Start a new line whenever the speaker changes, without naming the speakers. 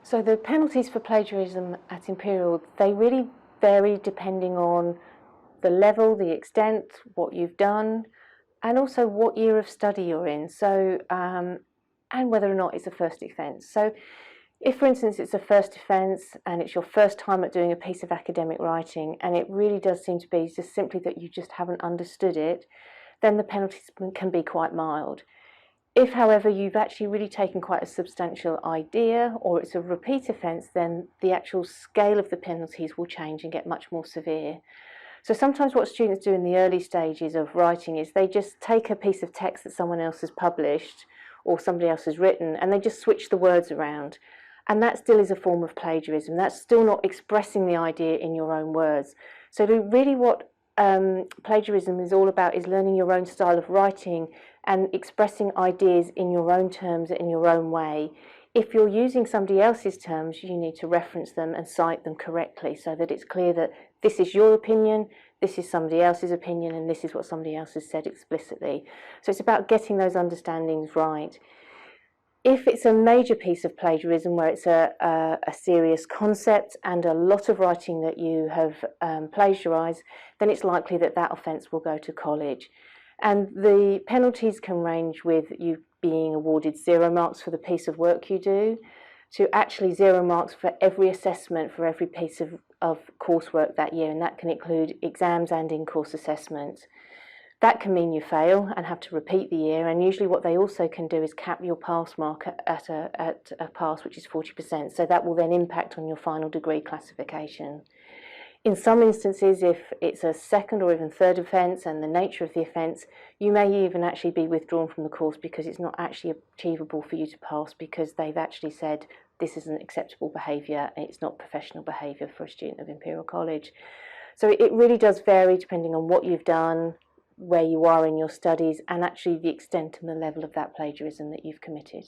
So the penalties for plagiarism at Imperial, they really vary depending on the level, the extent, what you've done, and also what year of study you're in. So, and whether or not it's a first offence. So if, for instance, it's a first offence and it's your first time at doing a piece of academic writing, and it really does seem to be just simply that you just haven't understood it, then the penalties can be quite mild. If, however, you've actually really taken quite a substantial idea, or it's a repeat offence, then the actual scale of the penalties will change and get much more severe. So sometimes what students do in the early stages of writing is they just take a piece of text that someone else has published or somebody else has written, and they just switch the words around. And that still is a form of plagiarism. That's still not expressing the idea in your own words. So really what plagiarism is all about is learning your own style of writing and expressing ideas in your own terms, in your own way. If you're using somebody else's terms, you need to reference them and cite them correctly so that it's clear that this is your opinion, this is somebody else's opinion, and this is what somebody else has said explicitly. So it's about getting those understandings right. If it's a major piece of plagiarism where it's a serious concept and a lot of writing that you have plagiarised, then it's likely that that offence will go to college. And the penalties can range with you being awarded 0 marks for the piece of work you do, to actually 0 marks for every assessment for every piece of coursework that year, and that can include exams and in-course assessments. That can mean you fail and have to repeat the year, and usually what they also can do is cap your pass mark at a pass, which is 40%, so that will then impact on your final degree classification. In some instances, if it's a second or even third offence and the nature of the offence, you may even actually be withdrawn from the course because it's not actually achievable for you to pass, because they've actually said this isn't acceptable behaviour and it's not professional behaviour for a student of Imperial College. So it really does vary depending on what you've done, where you are in your studies, and actually the extent and the level of that plagiarism that you've committed.